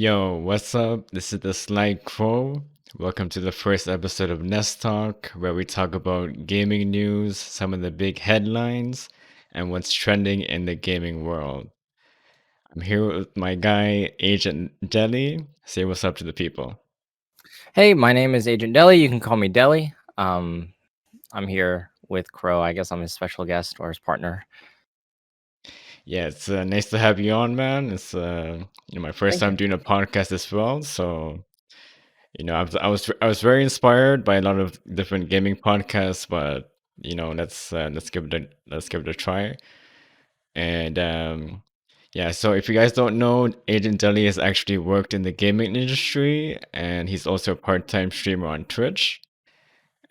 Yo, what's up? This is Theslykrow. Welcome to the first episode of Nest Talk, where we talk about gaming news, some of the big headlines, and what's trending in the gaming world. I'm here with my guy, AgentDeli. Say what's up to the people. Hey, my name is AgentDeli. You can call me Deli. I'm here with Crow. I guess I'm his special guest or his partner. Yeah, it's nice to have you on, man. It's my first Thank you. time doing a podcast as well, so I was very inspired by a lot of different gaming podcasts, but let's give it a try. And yeah, so if you guys don't know, Agent Deli has actually worked in the gaming industry, and he's also a part-time streamer on Twitch.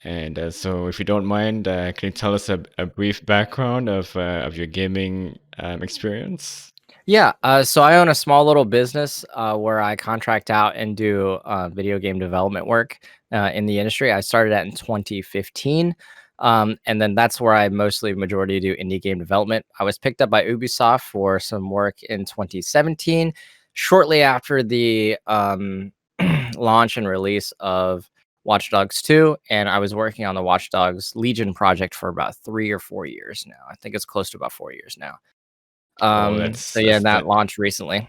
And so, if you don't mind, can you tell us a brief background of your gaming experience? Yeah. So I own a small little business where I contract out and do video game development work in the industry. I started that in 2015. And then that's where I mostly majority do indie game development. I was picked up by Ubisoft for some work in 2017, shortly after the launch and release of Watch Dogs 2. And I was working on the Watch Dogs Legion project for about 3 or 4 years now. I think it's close to about 4 years now. Oh, So yeah, that launched recently.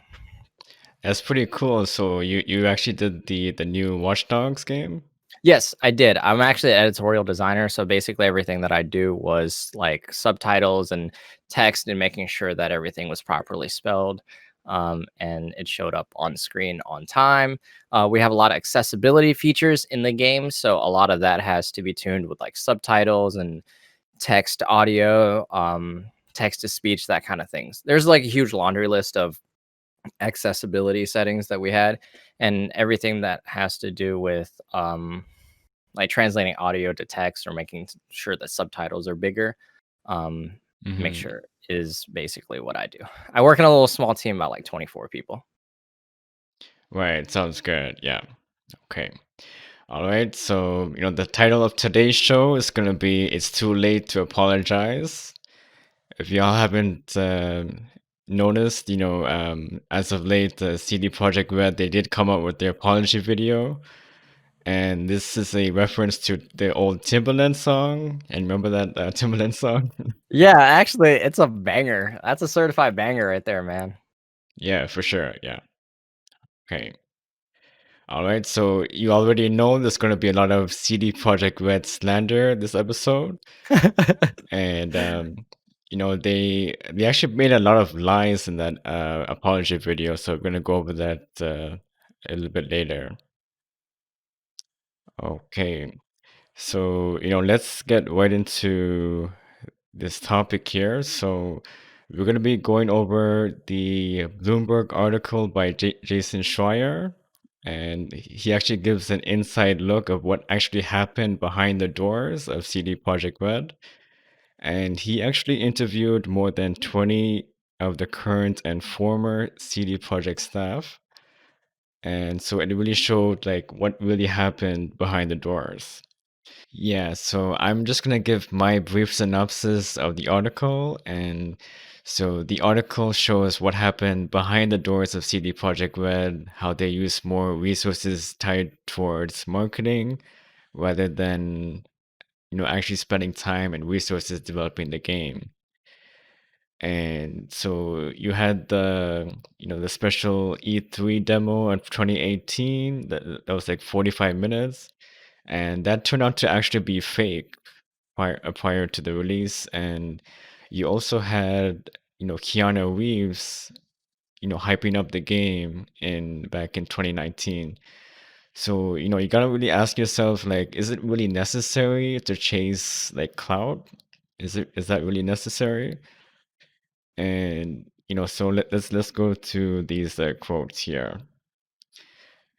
that's pretty cool. So you actually did the new Watch Dogs game? Yes, I did. I'm actually an editorial designer, so basically everything that I do was like subtitles and text and making sure that everything was properly spelled, and it showed up on screen on time. We have a lot of accessibility features in the game, so a lot of that has to be tuned with like subtitles and text, audio, text to speech, that kind of things. There's like a huge laundry list of accessibility settings that we had, and everything that has to do with like translating audio to text or making sure that subtitles are bigger, make Hmm. sure is basically what I do. I work in a little small team, about like 24 people. Right, sounds good. Yeah. Okay. All right. So, the title of today's show is going to be It's Too Late to Apologize. If y'all haven't noticed, as of late, the CD Projekt Red, they did come up with their apology video. And this is a reference to the old Timbaland song. And remember that Timbaland song? Yeah, actually, it's a banger. That's a certified banger right there, man. Yeah, for sure. Yeah. Okay. All right. So you already know there's going to be a lot of CD Projekt Red slander this episode. And they actually made a lot of lies in that apology video, so we're gonna go over that a little bit later. Okay, so let's get right into this topic here. So we're gonna be going over the Bloomberg article by Jason Schrier, and he actually gives an inside look of what actually happened behind the doors of CD Projekt Red. And he actually interviewed more than 20 of the current and former CD Projekt staff. And so it really showed like what really happened behind the doors. Yeah, so I'm just gonna give my brief synopsis of the article. And so the article shows what happened behind the doors of CD Projekt Red, how they use more resources tied towards marketing rather than actually spending time and resources developing the game. And so you had the special E3 demo of 2018 that was like 45 minutes, and that turned out to actually be fake prior to the release. And you also had Keanu Reeves hyping up the game in back in 2019. So you gotta really ask yourself, like, is it really necessary to chase like clout? Is that really necessary? And so let's go to these quotes here.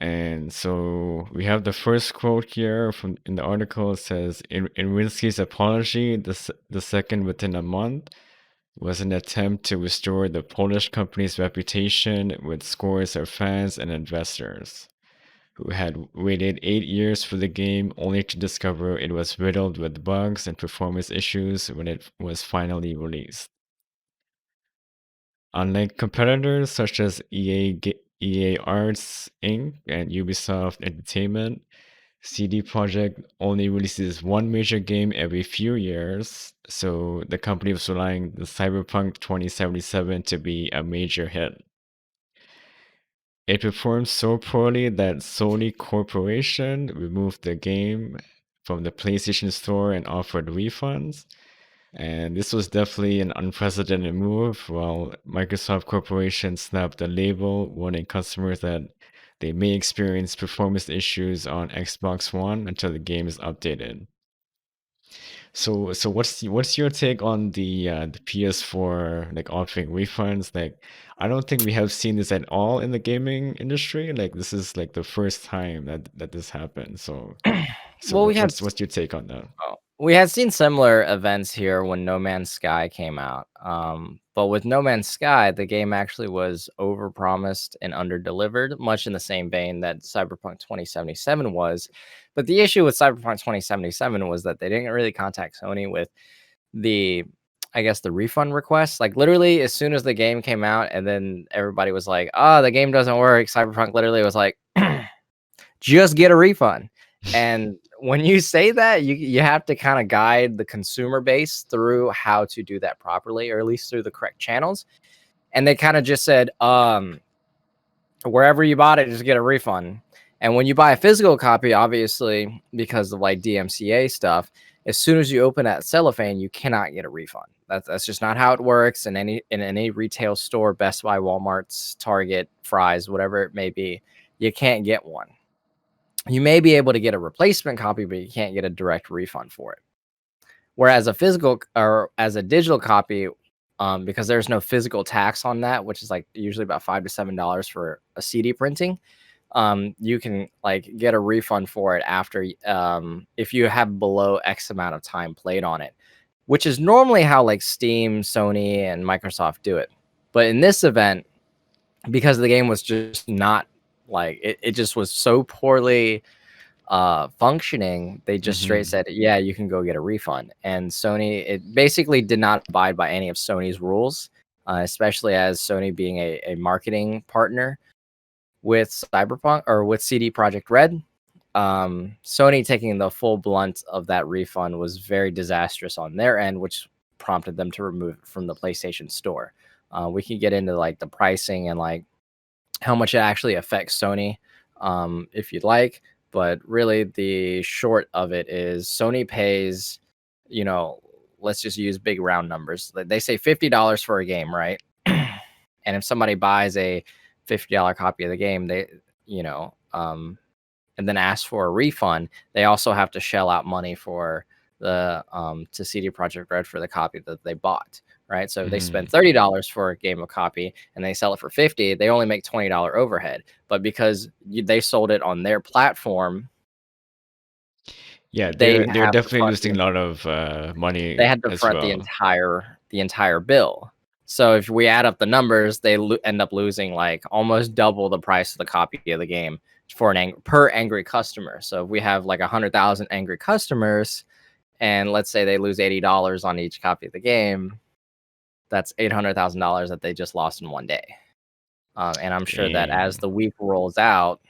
And so we have the first quote here from in the article. It says, in Rinsky's apology, the second within a month, was an attempt to restore the Polish company's reputation with scores of fans and investors who had waited 8 years for the game only to discover it was riddled with bugs and performance issues when it was finally released. Unlike competitors such as EA Arts Inc. and Ubisoft Entertainment. CD Projekt only releases one major game every few years, so the company was relying the Cyberpunk 2077 to be a major hit. It performed so poorly that Sony Corporation removed the game from the PlayStation Store and offered refunds. And this was definitely an unprecedented move, while Microsoft Corporation snapped the label, warning customers that they may experience performance issues on Xbox One until the game is updated. So what's your take on the PS4 like offering refunds? Like, I don't think we have seen this at all in the gaming industry. Like, this is like the first time that this happened. So Well, what's your take on that? we had seen similar events here when No Man's Sky came out. But with No Man's Sky, the game actually was overpromised and underdelivered, much in the same vein that Cyberpunk 2077 was. But the issue with Cyberpunk 2077 was that they didn't really contact Sony with the I guess the refund request. Like literally as soon as the game came out and then everybody was like, "Oh, the game doesn't work." Cyberpunk literally was like, "Just get a refund." And when you say that, you have to kind of guide the consumer base through how to do that properly, or at least through the correct channels. And they kind of just said, wherever you bought it, just get a refund. And when you buy a physical copy, obviously, because of like DMCA stuff, as soon as you open that cellophane, you cannot get a refund. That's just not how it works in any retail store, Best Buy, Walmart's, Target, Fry's, whatever it may be. You can't get one. You may be able to get a replacement copy, but you can't get a direct refund for it. Whereas a physical or as a digital copy, because there's no physical tax on that, which is like usually about $5 to $7 for a CD printing, you can like get a refund for it after if you have below X amount of time played on it, which is normally how like Steam, Sony, and Microsoft do it. But in this event, because the game was just not like it just was so poorly functioning, they just straight Hmm. said, yeah, you can go get a refund. And Sony, it basically did not abide by any of Sony's rules, especially as Sony being a marketing partner with Cyberpunk or with CD Projekt Red. Sony taking the full blunt of that refund was very disastrous on their end, which prompted them to remove it from the PlayStation Store. We can get into like the pricing and like how much it actually affects Sony, if you'd like. But really, the short of it is Sony pays, you know, let's just use big round numbers. They say $50 for a game, right? And if somebody buys a $50 copy of the game, you know, and then asks for a refund, they also have to shell out money for the to CD Projekt Red for the copy that they bought, right? So if they spend Hmm. $30 for a game of copy and they sell it for 50, they only make $20 overhead. But because they sold it on their platform, Yeah, they they're have to definitely front losing a lot of they money had to as front well. the entire bill. So if we add up the numbers, they end up losing like almost double the price of the copy of the game for per angry customer. So if we have like 100,000 angry customers, and let's say they lose $80 on each copy of the game, that's $800,000 that they just lost in one day. And I'm sure that as Dang. the week rolls out,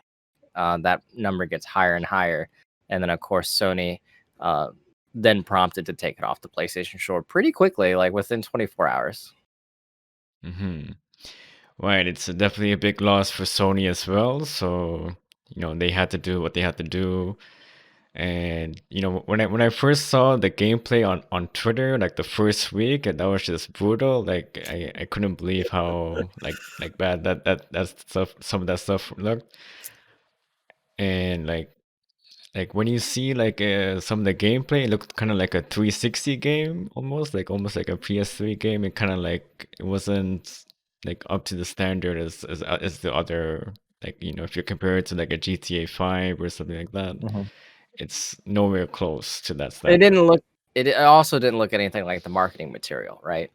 that number gets higher and higher. And then, of course, Sony uh, then prompted to take it off the PlayStation Store pretty quickly, like within 24 hours. Hmm. Right, it's definitely a big loss for Sony as well. So, they had to do what they had to do. And when I first saw the gameplay on Twitter, like the first week, and that was just brutal. Like I couldn't believe how like bad that stuff some of that stuff looked. And like when you see like some of the gameplay, it looked kind of like a 360 game almost like a PS3 game. It kind of like it wasn't like up to the standard as the other, like if you compare it to like a GTA 5 or something like that, Mhm. it's nowhere close to that It standard. didn't look. It also didn't look anything like the marketing material, right?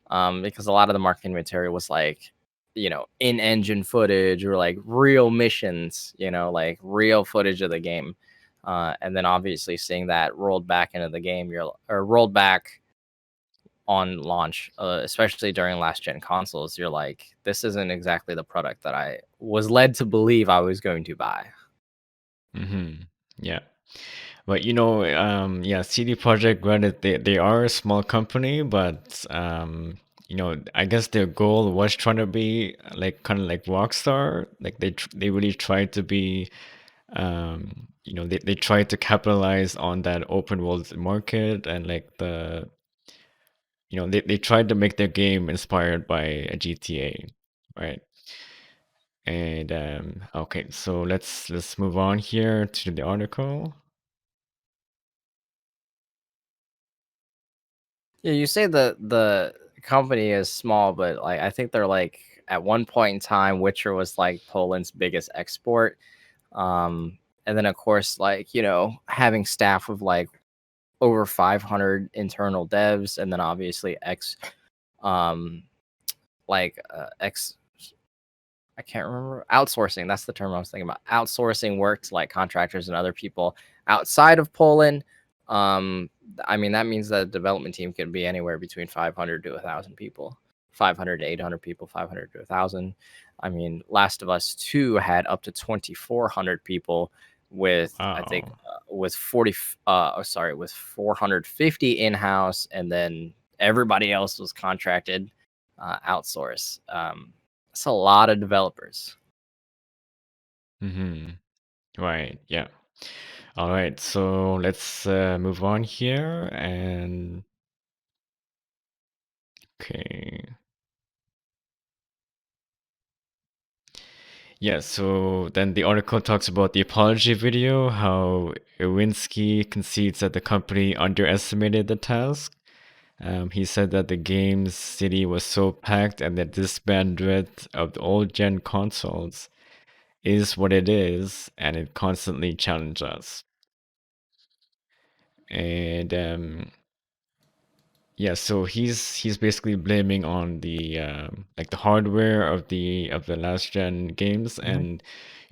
Because a lot of the marketing material was like, in-engine footage or like real missions, like real footage of the game. And then obviously seeing that rolled back into the game, or rolled back on launch, especially during last gen consoles, you're like, this isn't exactly the product that I was led to believe I was going to buy. Mm-hmm. Yeah. But yeah, CD Projekt Red, they are a small company, but I guess their goal was trying to be like kind of like Rockstar. Like they really tried to be, they tried to capitalize on that open world market and like they tried to make their game inspired by a GTA, right? And okay, so let's move on here to the article. Yeah, you say the company is small, but like I think they're like at one point in time, Witcher was like Poland's biggest export. And then of course, like, having staff of like over 500 internal devs, and then obviously um X I can't remember, outsourcing. That's the term I was thinking about. Outsourcing work to like contractors and other people outside of Poland. I mean, that means that a development team can be anywhere between 500 to 1,000 people, 500 to 800 people, 500 to 1,000. I mean, Last of Us 2 had up to 2,400 people with, I think, Wow. with 40, sorry, with 450 in house, and then everybody else was contracted, outsource. It's a lot of developers. Mm-hmm. Right. Yeah. All right. So let's move on here. And okay. Yeah. So then the article talks about the apology video, how Iwinski concedes that the company underestimated the task. He said that the game's city was so packed and that this bandwidth of the old gen consoles is what it is, and it constantly challenged us. And yeah, so he's basically blaming on the like the hardware of the last gen games, Mhm. and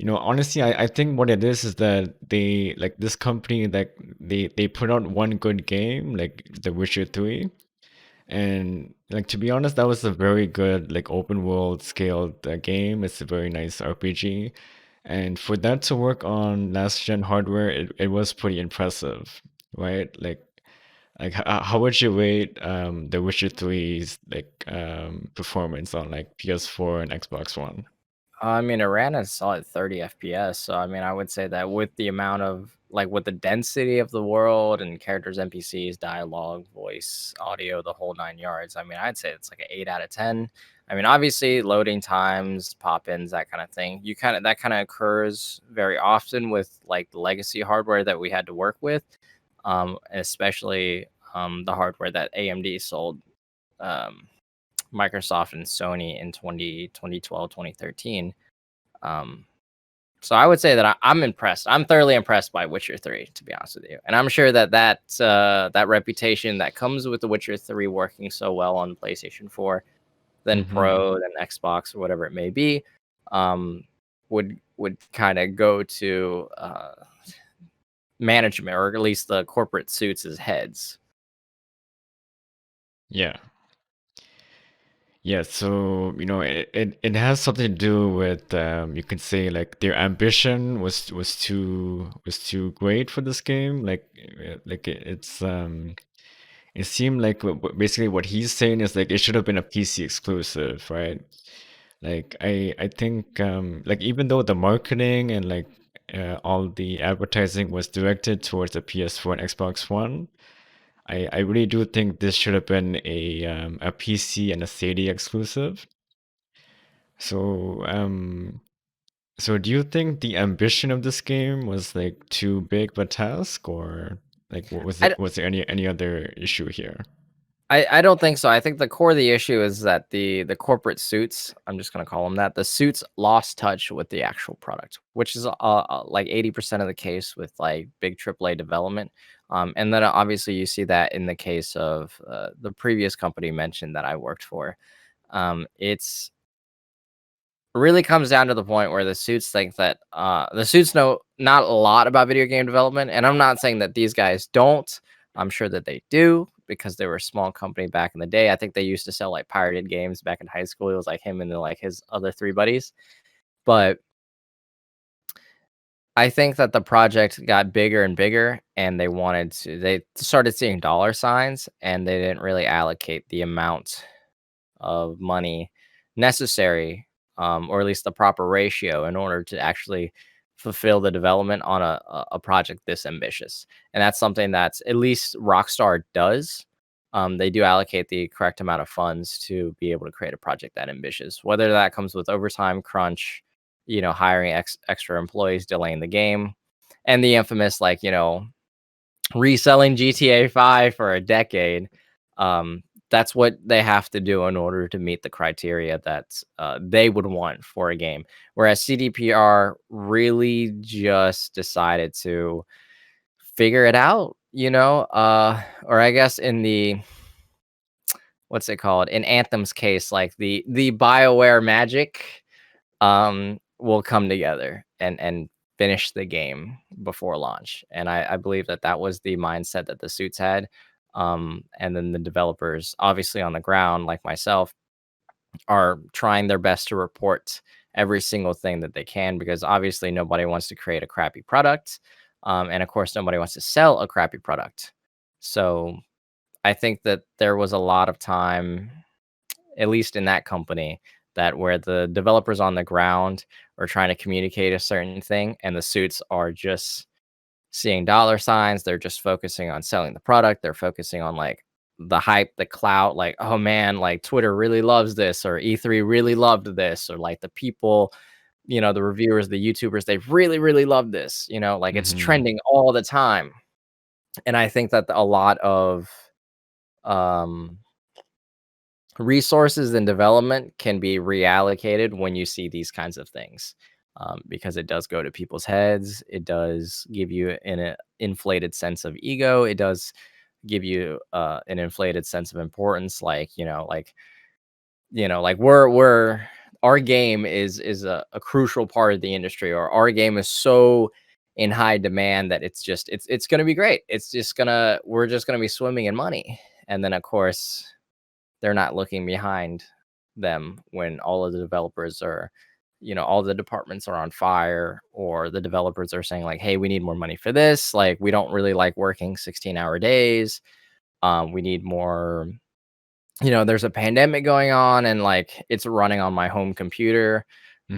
honestly, I think what it is that they like this company like they put out one good game like The Witcher 3, and like to be honest, that was a very good like open world scaled game. It's a very nice RPG, and for that to work on last gen hardware, it was pretty impressive, right? Like how would you rate The Witcher 3's like performance on like PS4 and Xbox One? I mean, it ran a solid 30 FPS. So, I mean, I would say that with the amount of, like, with the density of the world and characters, NPCs, dialogue, voice, audio, the whole nine yards, I mean, I'd say it's like an 8 out of 10. I mean, obviously, loading times, pop ins, that kind of thing. That kind of occurs very often with like the legacy hardware that we had to work with, especially the hardware that AMD sold. Um, Microsoft and Sony in 2012, 2013. Um, so I would say that I'm impressed. I'm thoroughly impressed by Witcher 3, to be honest with you. And I'm sure that that reputation that comes with The Witcher 3 working so well on PlayStation 4, then Mm-hmm. Pro, then Xbox, or whatever it may be, um, would kind of go to management, or at least the corporate suits' heads. Yeah. Yeah, so it has something to do with you can say like their ambition was too great for this game. Like it seemed like basically what he's saying is like it should have been a PC exclusive, right? Like I think like even though the marketing and like all the advertising was directed towards the PS4 and Xbox One, I really do think this should have been a PC and a CD exclusive. So, so do you think the ambition of this game was like too big of a task, or like what was I, it? Was there any other issue here? I don't think so. I think the core of the issue is that the corporate suits, I'm just gonna call them that, the suits lost touch with the actual product, which is like 80% of the case with like big AAA development. And then obviously you see that in the case of the previous company mentioned that I worked for. It's really comes down to the point where the suits think that the suits know not a lot about video game development, and I'm not saying that these guys don't. I'm sure that they do. because they were a small company back in the day. I think they used to sell like pirated games back in high school. It was like him and then like his other three buddies. But I think that the project got bigger and bigger, and they started seeing dollar signs, and they didn't really allocate the amount of money necessary, or at least the proper ratio in order to actually fulfill the development on a project this ambitious. And that's something that's at least Rockstar does. They do allocate the correct amount of funds to be able to create a project that ambitious, whether that comes with overtime, crunch, hiring extra employees, delaying the game, and the infamous, like, reselling GTA 5 for a decade. That's what they have to do in order to meet the criteria that they would want for a game. Whereas CDPR really just decided to figure it out, or I guess in the what's it called? In Anthem's case, like the BioWare magic will come together and finish the game before launch. And I believe that that was the mindset that the suits had. And then the developers, obviously on the ground, like myself, are trying their best to report every single thing that they can because obviously nobody wants to create a crappy product. And of course, nobody wants to sell a crappy product. So I think that there was a lot of time, at least in that company, that where the developers on the ground are trying to communicate a certain thing and the suits are just seeing dollar signs. They're just focusing on selling the product. They're focusing on like the hype, the clout, like, oh man, like Twitter really loves this, or E3 really loved this, or like the people, the reviewers, the YouTubers, they really, really love this, like it's Mm-hmm. trending all the time. And I think that a lot of um resources and development can be reallocated when you see these kinds of things, because it does go to people's heads. It does give you an inflated sense of ego. It does give you an inflated sense of importance. Like like we're our game is a crucial part of the industry, or our game is so in high demand that it's gonna be great. We're just gonna be swimming in money, and then of course they're not looking behind them when all of the developers are, all the departments are on fire, or the developers are saying like, hey, we need more money for this. Like, we don't really like working 16-hour days. We need more, there's a pandemic going on and like it's running on my home computer,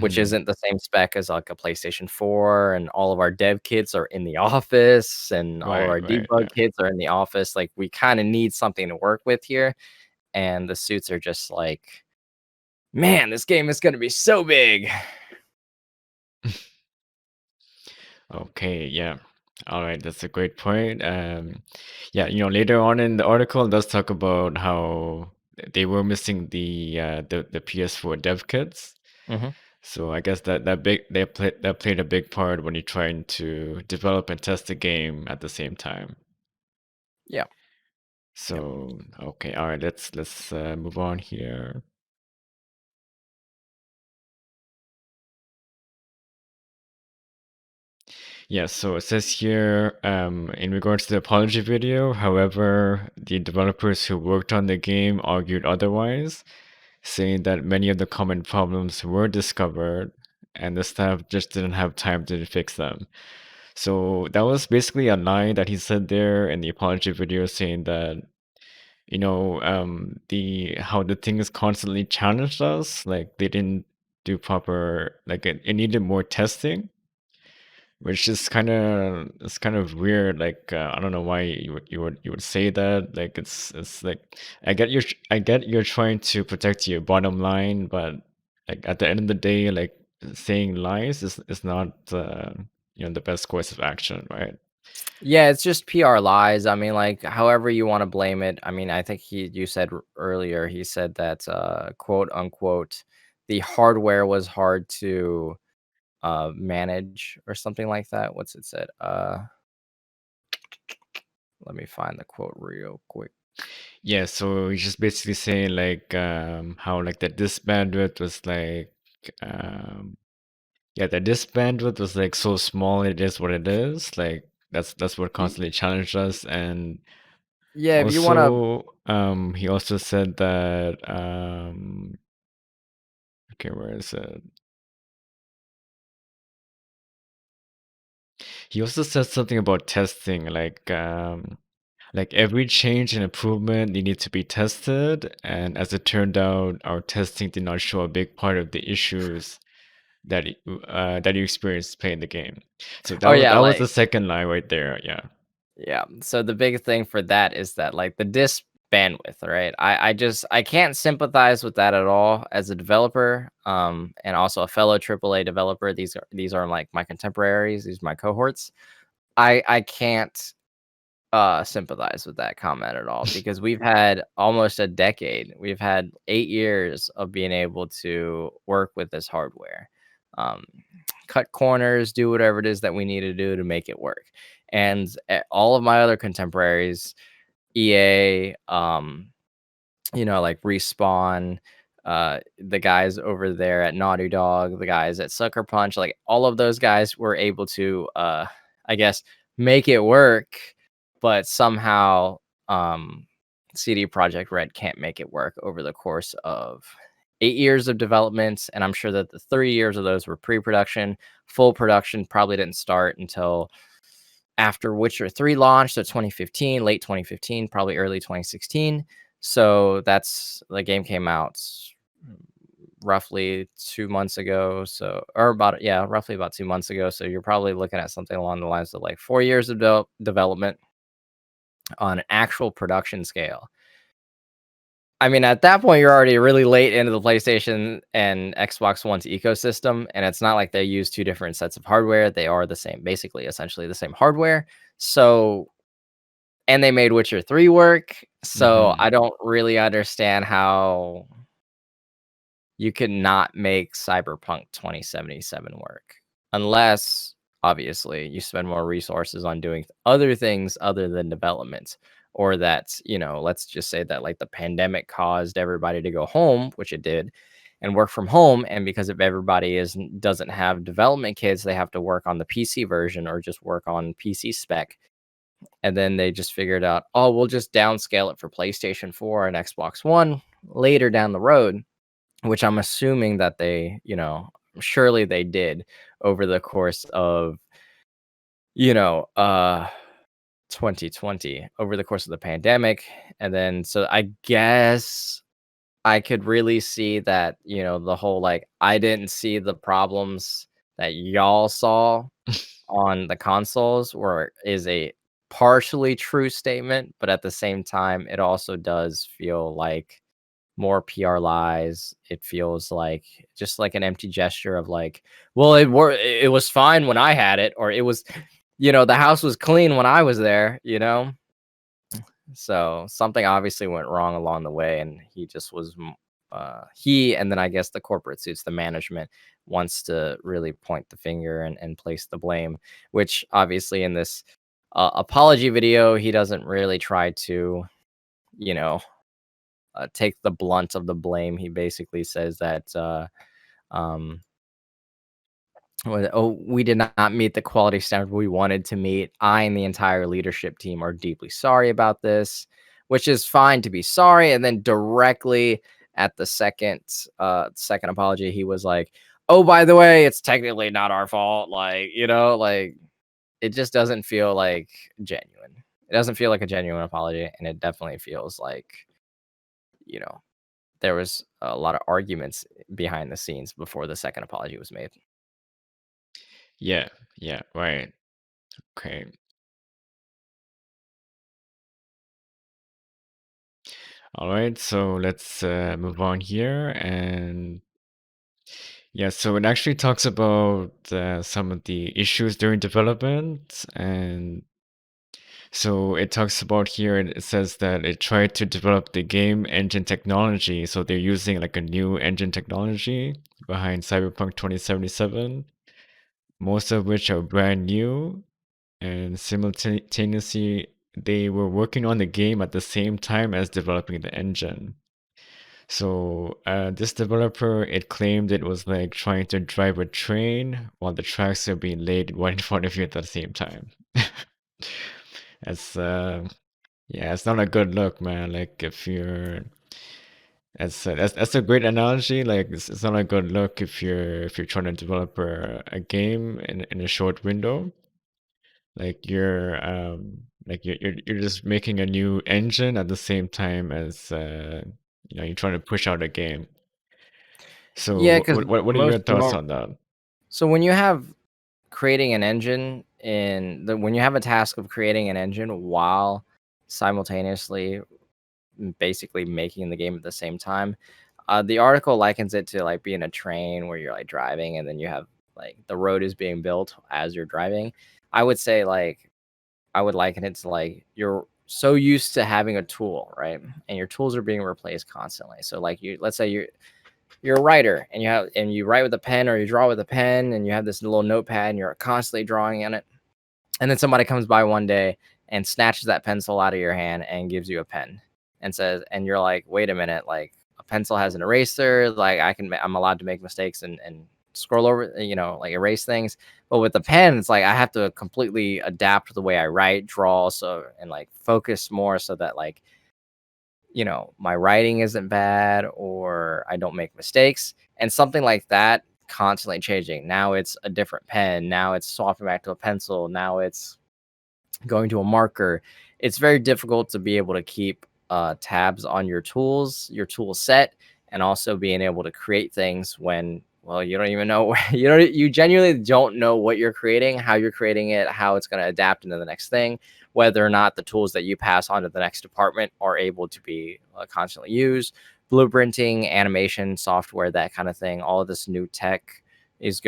which Mm-hmm. isn't the same spec as like a PlayStation 4. And all of our dev kits are in the office and all of Right, our right, debug yeah. kits are in the office. Like, we kind of need something to work with here, and the suits are just like, "Man, this game is gonna be so big." Okay, yeah. All right, that's a great point. Yeah, later on in the article, it does talk about how they were missing the PS4 dev kits. Mhm. So I guess that played a big part when you're trying to develop and test the game at the same time. Yeah, yep. So okay, all right, let's move on here. Yeah, so it says here, in regards to the apology video, however, the developers who worked on the game argued otherwise, saying that many of the common problems were discovered and the staff just didn't have time to fix them. So that was basically a lie that he said there in the apology video, saying that, the how the thing is constantly challenged us, like they didn't do proper, like it needed more testing, which is kind of weird. Like I don't know why you would say that. Like it's like I get you're trying to protect your bottom line, but like at the end of the day, like saying lies is not the best course of action, right? Yeah, it's just PR lies. I mean, like, however you wanna blame it. I mean, I think you said earlier, he said that, quote, unquote, "The hardware was hard to, manage," or something like that. What's it said? Let me find the quote real quick. Yeah, so he's just basically saying like how like the disk bandwidth was like um yeah, the disk bandwidth was like so small, it is what it is. Like that's what Y constantly challenged us. And Yeah, if you want to. Also, he also said that okay, where is it? He also said something about testing, like every change and improvement they need to be tested. And as it turned out, our testing did not show a big part of the issues that you experienced playing the game. So Oh yeah, that was the like second line right there. Yeah. yeah. So the big thing for that is that like the disk bandwidth, right? I can't sympathize with that at all as a developer, and also a fellow AAA developer. These are like my contemporaries, these are my cohorts. I can't sympathize with that comment at all because we've had almost a decade. We've had 8 years of being able to work with this hardware, um, cut corners, do whatever it is that we need to do to make it work. And all of my other contemporaries, EA, like Respawn, the guys over there at Naughty Dog, the guys at Sucker Punch, like all of those guys were able to, I guess, make it work, but somehow CD Projekt Red can't make it work over the course of 8 years of development. And I'm sure that the 3 years of those were pre-production. Full production probably didn't start until after Witcher 3 launched, so 2015, late 2015, probably early 2016. So that's the game came out roughly 2 months ago. So, or about, yeah, roughly about 2 months ago. So you're probably looking at something along the lines of like 4 years of development on an actual production scale. I mean, at that point, you're already really late into the PlayStation and Xbox One's ecosystem, and it's not like they use two different sets of hardware. They are the same, basically, essentially the same hardware. So, and they made Witcher 3 work. So Hmm. I don't really understand how you could not make Cyberpunk 2077 work unless obviously you spend more resources on doing other things other than development, or that, let's just say that like the pandemic caused everybody to go home, which it did, and work from home, and because if everybody doesn't have development kits, they have to work on the PC version or just work on PC spec, and then they just figured out, oh, we'll just downscale it for PlayStation 4 and Xbox One later down the road, which I'm assuming that they, surely they did over the course of, you know, uh 2020, over the course of the pandemic. And then so I guess I could really see that, the whole like I didn't see the problems that y'all saw on the consoles where is a partially true statement, but at the same time it also does feel like more PR lies. It feels like just like an empty gesture of like, well, it was fine when I had it, or it was, the house was clean when I was there. So something obviously went wrong along the way, and he just was he, and then I guess the corporate suits, the management wants to really point the finger and place the blame, which obviously in this apology video, he doesn't really try to, you know, take the blunt of the blame. He basically says that, um, oh, we did not meet the quality standard we wanted to meet. I and the entire leadership team are deeply sorry about this, which is fine to be sorry. And then directly at the second apology, he was like, "Oh, by the way, it's technically not our fault." Like, like it just doesn't feel like genuine. It doesn't feel like a genuine apology, and it definitely feels like, you know, there was a lot of arguments behind the scenes before the second apology was made. Yeah. Yeah. Right. Okay. All right. So let's move on here. And yeah, so it actually talks about some of the issues during development. And so it talks about here, it says that it tried to develop the game engine technology. So they're using like a new engine technology behind Cyberpunk 2077, most of which are brand new. And simultaneously, they were working on the game at the same time as developing the engine. So this developer, it claimed it was like trying to drive a train while the tracks are being laid right in front of you at the same time. As Yeah, it's not a good look, man. Like if you're that's a great analogy. Like it's not a good look if you're trying to develop a game in a short window. Like you're just making a new engine at the same time as you're trying to push out a game. So Yeah, because what are your most thoughts norm on that? so when you have creating an engine in the when you have a task of creating an engine while simultaneously basically making the game at the same time, the article likens it to like being a train where you're like driving and then you have like the road is being built as you're driving. I would say like I would liken it to like you're so used to having a tool, right? And your tools are being replaced constantly. So like let's say you're a writer and you write with a pen or you draw with a pen and you have this little notepad and you're constantly drawing in it. And then somebody comes by one day and snatches that pencil out of your hand and gives you a pen and says, and you're like, wait a minute, like a pencil has an eraser, like I'm allowed to make mistakes and scroll over, like erase things. But with the pen, it's like I have to completely adapt the way I write, draw, so and like focus more so that like my writing isn't bad or I don't make mistakes. And something like that constantly changing. Now it's a different pen. Now it's swapping back to a pencil. Now it's going to a marker. It's very difficult to be able to keep tabs on your tools, your tool set, and also being able to create things when well you don't even know you genuinely don't know what you're creating, how you're creating it, how it's going to adapt into the next thing, whether or not the tools that you pass on to the next department are able to be constantly used. Blueprinting, animation, software, that kind of thing. All of this new tech is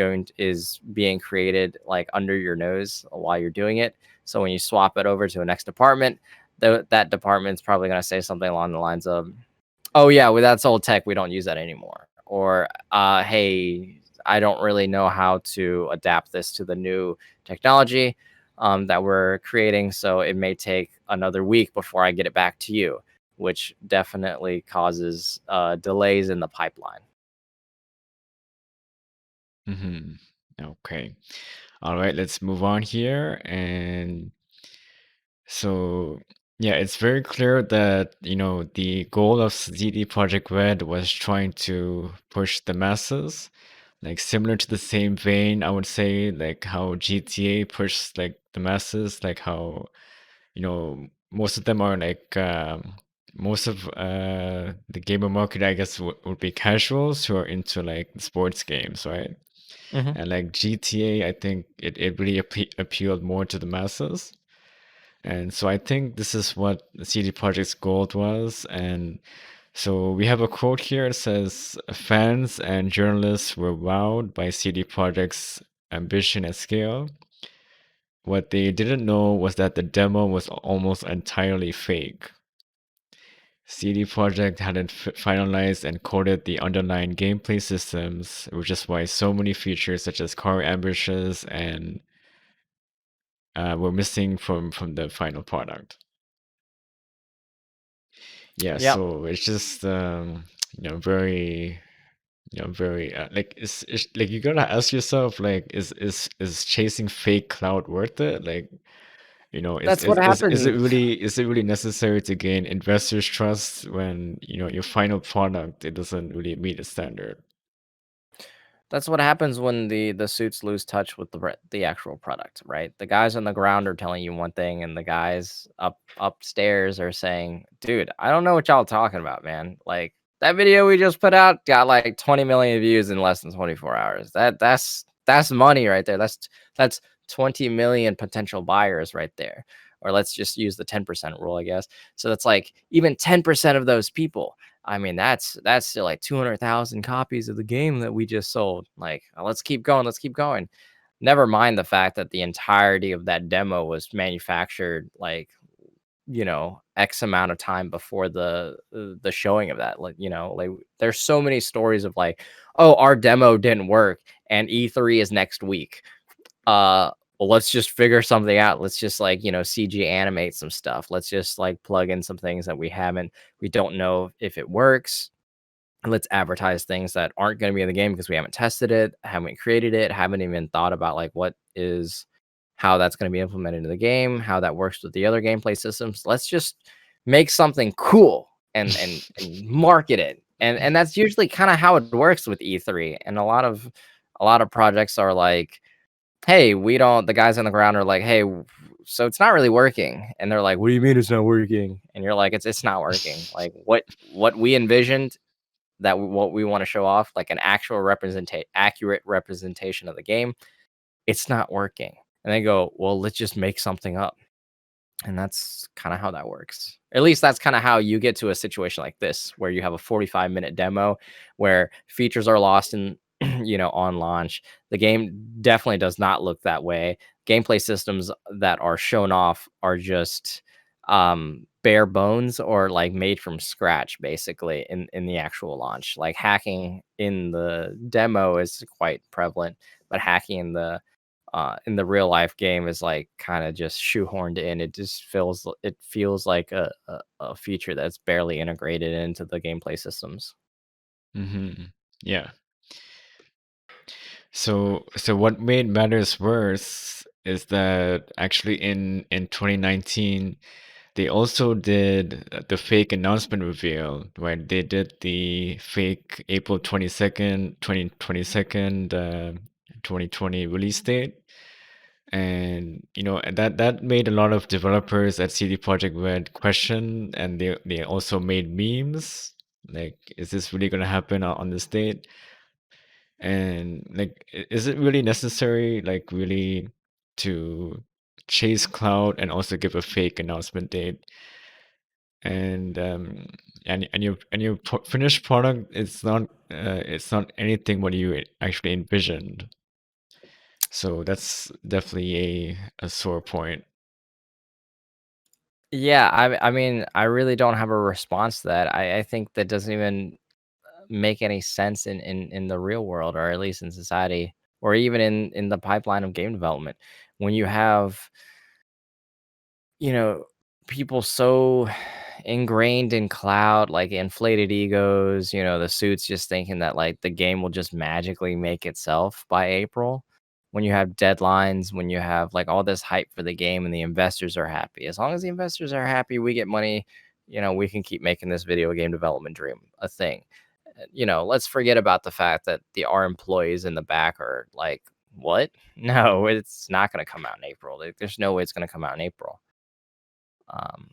being created like under your nose while you're doing it, so when you swap it over to a next department, that department's probably going to say something along the lines of, "Oh yeah, well that's old tech. We don't use that anymore." Or, "Hey, I don't really know how to adapt this to the new technology that we're creating, so it may take another week before I get it back to you," which definitely causes delays in the pipeline. Hmm. Okay. All right, let's move on here. And so, yeah, it's very clear that, the goal of CD Projekt Red was trying to push the masses, like similar to the same vein, I would say, like how GTA pushed like the masses, like how, most of them are like most of the gamer market, I guess, would be casuals who are into like sports games, right? Hmm. And like GTA, I think it really appealed more to the masses. And so I think this is what the CD Projekt's goal was. And so we have a quote here. It says, fans and journalists were wowed by CD Projekt's ambition and scale. What they didn't know was that the demo was almost entirely fake. CD Projekt hadn't finalized and coded the underlying gameplay systems, which is why so many features such as car ambushes and were missing from the final product. Yeah, Yep. so it's just very very like it's like you gotta ask yourself like is chasing fake cloud worth it? Like That's what happens. is it really necessary to gain investors' trust when your final product it doesn't really meet the standard? That's what happens when the suits lose touch with the actual product, right? The guys on the ground are telling you one thing, and the guys upstairs are saying, "Dude, I don't know what y'all talking about, man. Like that video we just put out got like 20 million views in less than 24 hours. That's money right there. That's 20 million potential buyers right there. Or let's just use the 10% rule, I guess. So that's like even 10% of those people. I mean, that's still like 200,000 copies of the game that we just sold. Like, let's keep going, let's keep going. Never mind the fact that the entirety of that demo was manufactured like, X amount of time before the showing of that. Like, like there's so many stories of like, oh, our demo didn't work and E3 is next week. Well, let's just figure something out. Let's just like, CG animate some stuff. Let's just like plug in some things that we don't know if it works. Let's advertise things that aren't going to be in the game because we haven't tested it, haven't created it, haven't even thought about like how that's going to be implemented in the game, how that works with the other gameplay systems. Let's just make something cool and market it. And that's usually kind of how it works with E3. And a lot of projects are like, hey, we don't, the guys on the ground are like, hey, so it's not really working. And they're like, what do you mean it's not working? And you're like, it's not working. Like what we envisioned, what we want to show off, like an actual accurate representation of the game, it's not working. And they go, well, let's just make something up. And that's kind of how that works. At least that's kind of how you get to a situation like this, where you have a 45-minute demo where features are lost in, on launch. The game definitely does not look that way. Gameplay systems that are shown off are just bare bones or like made from scratch, basically, in the actual launch. Like hacking in the demo is quite prevalent, but hacking in the real life game is like kind of just shoehorned in. It feels like a feature that's barely integrated into the gameplay systems. Hmm. Yeah. So what made matters worse is that actually in 2019 they also did the fake announcement reveal, right? They did the fake April 22nd, 2020 release date. And that made a lot of developers at CD Projekt Red question, and they also made memes like, is this really going to happen on this date? And like, is it really necessary, like, really to chase cloud and also give a fake announcement date? And your finished product is not it's not anything what you actually envisioned. So that's definitely a sore point. Yeah, I mean, I really don't have a response to that. I think that doesn't even make any sense in the real world, or at least in society, or even in the pipeline of game development. When you have, you know, people so ingrained in cloud, like inflated egos, the suits just thinking that like the game will just magically make itself by April. When you have deadlines, when you have like all this hype for the game and the investors are happy. As long as the investors are happy, we get money, we can keep making this video game development dream a thing. Let's forget about the fact that our employees in the back are like, what? No, it's not going to come out in April. There's no way it's going to come out in April. Um,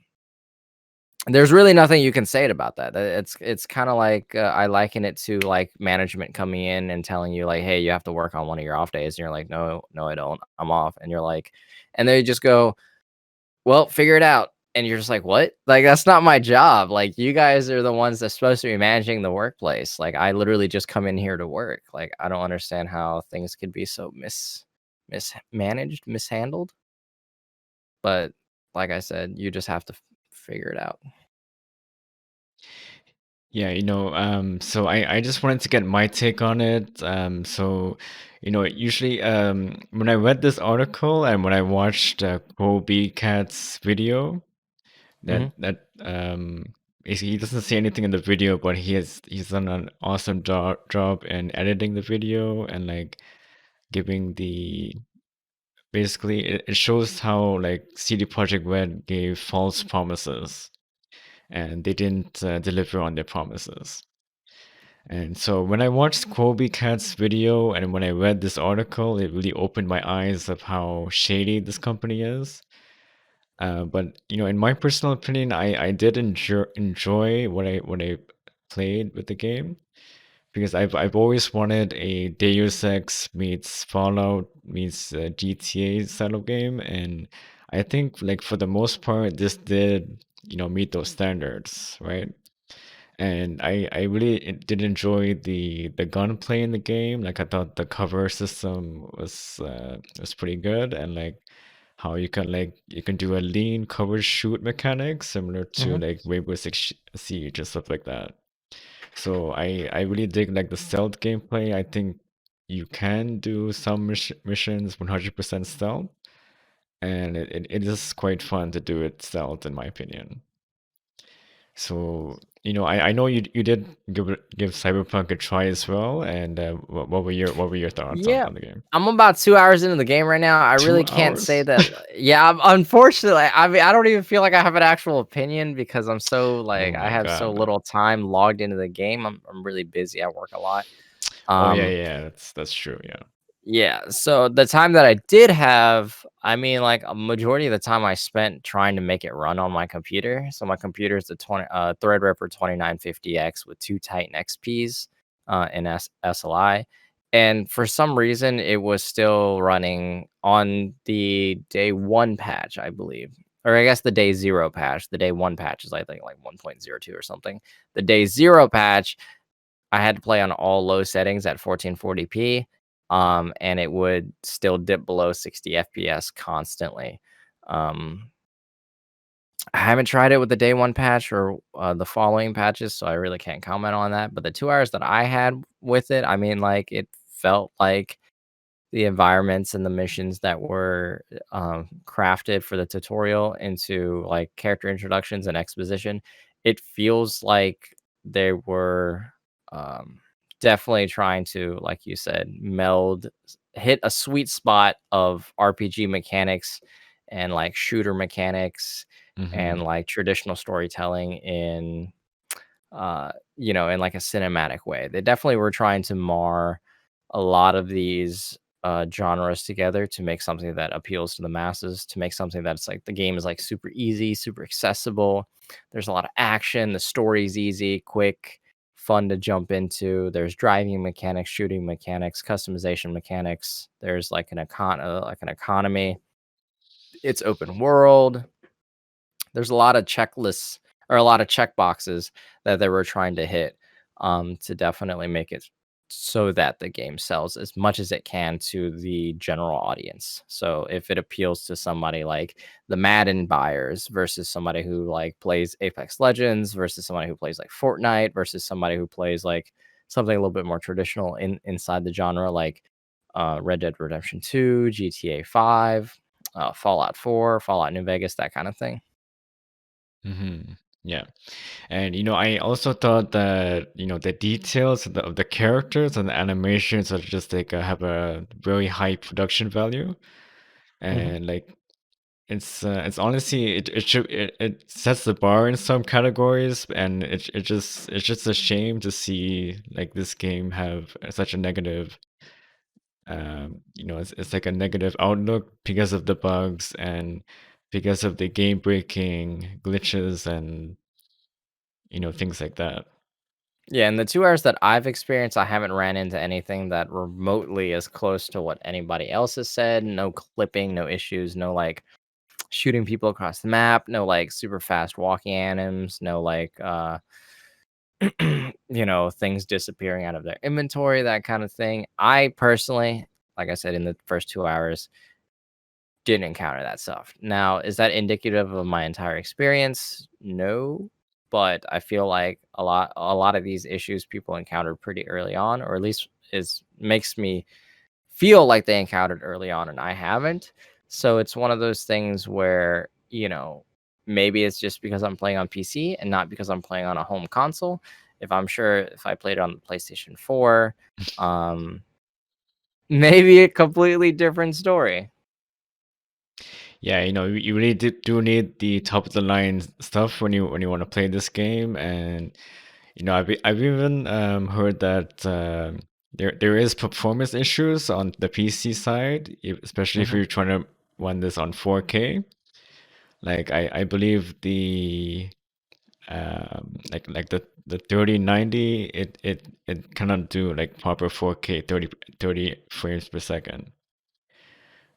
there's really nothing you can say about that. It's kind of like, I liken it to like management coming in and telling you like, hey, you have to work on one of your off days, and you're like, no, no, I don't. I'm off, and you're like, and they just go, well, figure it out, and you're just like, what? Like that's not my job. Like you guys are the ones that's supposed to be managing the workplace. Like I literally just come in here to work. Like I don't understand how things could be so mismanaged, mishandled. But like I said, you just have to figure it out. Yeah, so I just wanted to get my take on it. So, usually, when I read this article and when I watched Kobe Cat's video, Hmm. he doesn't say anything in the video, but he's done an awesome job in editing the video and like giving the basically it shows how like CD Projekt Red gave false promises and they didn't deliver on their promises. And so when I watched Kobe Cat's video and when I read this article, it really opened my eyes of how shady this company is. But in my personal opinion, I did enjoy what I played with the game because I've always wanted a Deus Ex meets Fallout meets GTA style of game, and I think like for the most part, this did meet those standards, right? And I really did enjoy the gunplay in the game. Like I thought the cover system was pretty good, and like how you can do a lean cover shoot mechanic similar to Hmm. like Rainbow Six Siege and stuff like that. So I really dig like the stealth gameplay. I think you can do some missions 100% stealth, and it is quite fun to do it stealth in my opinion. So, I know you did give Cyberpunk a try as well, and what were your thoughts on Yeah. on the game? I'm about 2 hours into the game right now. I Two really can't say hours? that yeah, unfortunately, I mean, I don't even feel like I have an actual opinion because I'm so, Oh like, I my have so God. little time logged into the game. I'm really busy. I work a lot. Oh yeah, Um, yeah, that's true. Yeah. yeah, so the time that I did have, I mean, like, a majority of the time I spent trying to make it run on my computer. So my computer is the Threadripper 2950X with 2 Titan XPs, in SLI, and for some reason, it was still running on the day 1 patch, I believe, or I guess the day 0 patch. The day 1 patch is, I think, like 1.02 or something. The day 0 patch, I had to play on all low settings at 1440p, and it would still dip below 60 FPS constantly. Um, I haven't tried it with the day 1 patch or, the following patches, so I really can't comment on that, but the 2 hours that I had with it, I mean, like, it felt like the environments and the missions that were crafted for the tutorial into like character introductions and exposition, it feels like they were um, definitely trying to, like you said, hit a sweet spot of RPG mechanics and like shooter mechanics and Mm-hmm. like traditional storytelling in in like a cinematic way. They definitely were trying to mar a lot of these genres together to make something that appeals to the masses, to make something that's like the game is like super easy, super accessible. There's a lot of action. The story's easy, quick, fun to jump into. There's driving mechanics, shooting mechanics, customization mechanics. There's like like an economy. It's open world. There's a lot of checklists or a lot of check boxes that they were trying to hit, to definitely make it so that the game sells as much as it can to the general audience. So if it appeals to somebody like the Madden buyers versus somebody who like plays Apex Legends versus somebody who plays like Fortnite versus somebody who plays like something a little bit more traditional inside the genre like Red Dead Redemption 2, GTA 5, Fallout 4, Fallout New Vegas, that kind of thing. Mm-hmm. Yeah. And I also thought that the details of the characters and the animations are just like have a very high production value, Mhm. and like it's honestly it sets the bar in some categories, and it's just a shame to see like this game have such a negative it's like a negative outlook because of the bugs and because of the game breaking glitches and things like that. Yeah, in the 2 hours that I've experienced, I haven't ran into anything that remotely is close to what anybody else has said. No clipping, no issues, no, like, shooting people across the map, no, like, super fast walking anims, no, like, things disappearing out of their inventory, that kind of thing. I personally, like I said, in the first 2 hours, didn't encounter that stuff. Now, is that indicative of my entire experience? No, but I feel like a lot of these issues people encountered pretty early on, or at least is makes me feel like they encountered early on and I haven't. So it's one of those things where, maybe it's just because I'm playing on PC and not because I'm playing on a home console. If I'm sure if I played on the PlayStation 4, um, maybe a completely different story. Yeah, you really do need the top of the line stuff when you want to play this game, and I've even heard that there is performance issues on the PC side, especially if Mhm. you're trying to run this on 4K. Like I believe the like the 3090 it cannot do like proper 4K 30 frames per second.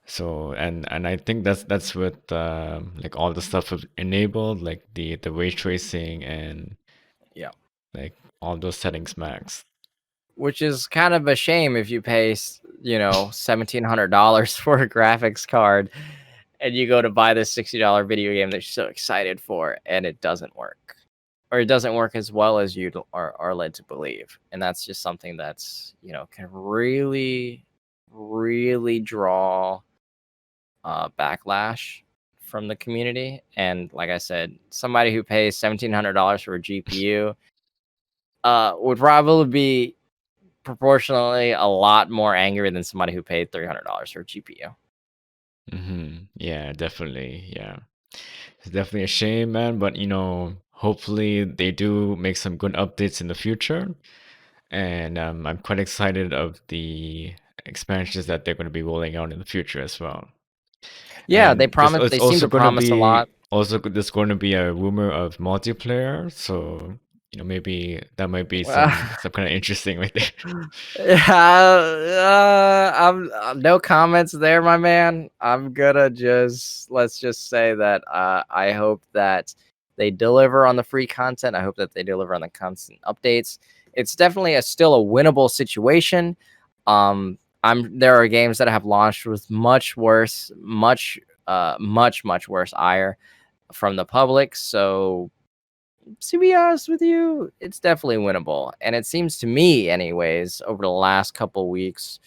So and I think that's with like all the stuff enabled, like the ray tracing and Yeah. like all those settings max. Which is kind of a shame if you pay, $1,700 for a graphics card and you go to buy this $60 video game that you're so excited for and it doesn't work. Or it doesn't work as well as are led to believe. And that's just something that's, can really, really draw backlash from the community. And like I said, somebody who pays $1,700 for a GPU would probably be proportionally a lot more angry than somebody who paid $300 for a GPU. Yeah, definitely. Yeah. It's definitely a shame, man, but hopefully they do make some good updates in the future. And I'm quite excited of the expansions that they're going to be rolling out in the future as well. Yeah, they And this promise. it's They seem also to going to promise a lot. be there's going to be a rumor of multiplayer, so maybe that might be some kind of interesting right there. Yeah, I'm no comments there, my man. I'm gonna just let's just say that I hope that they deliver on the free content. I hope that they deliver on the constant updates. It's definitely still a winnable situation. There are games that have launched with much worse, much worse ire from the public. So to be honest with you, it's definitely winnable. And it seems to me, anyways, over the last couple weeks,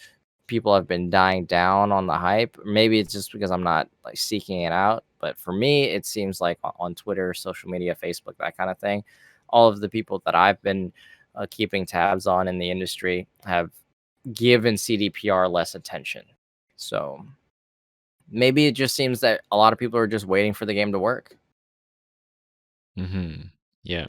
people have been dying down on the hype. Maybe it's just because I'm not like seeking it out. But for me, it seems like on Twitter, social media, Facebook, that kind of thing, all of the people that I've been keeping tabs on in the industry have given CDPR less attention. So maybe it just seems that a lot of people are just waiting for the game to work. Yeah.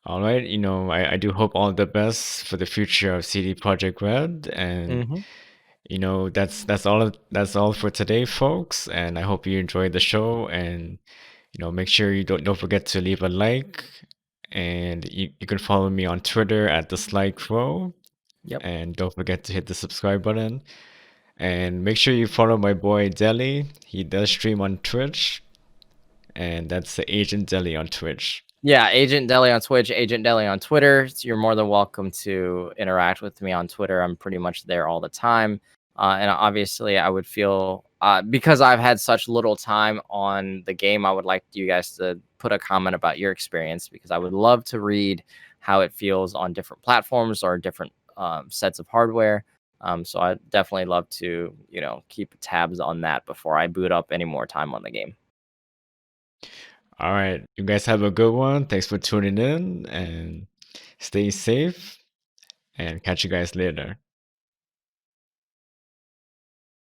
All right, I do hope all the best for the future of CD Projekt Red, and Hmm. that's all for today, folks. And I hope you enjoyed the show, and make sure you don't forget to leave a like, and you can follow me on Twitter at Theslykrow, Yep. and don't forget to hit the subscribe button, and make sure you follow my boy Deli. He does stream on Twitch, and that's the Agent Deli on Twitch. Yeah, Agent Deli on Twitch, Agent Deli on Twitter. So you're more than welcome to interact with me on Twitter. I'm pretty much there all the time. And obviously, I would feel because I've had such little time on the game, I would like you guys to put a comment about your experience because I would love to read how it feels on different platforms or different sets of hardware. So I definitely love to, keep tabs on that before I boot up any more time on the game. All right. You guys have a good one. Thanks for tuning in and stay safe and catch you guys later.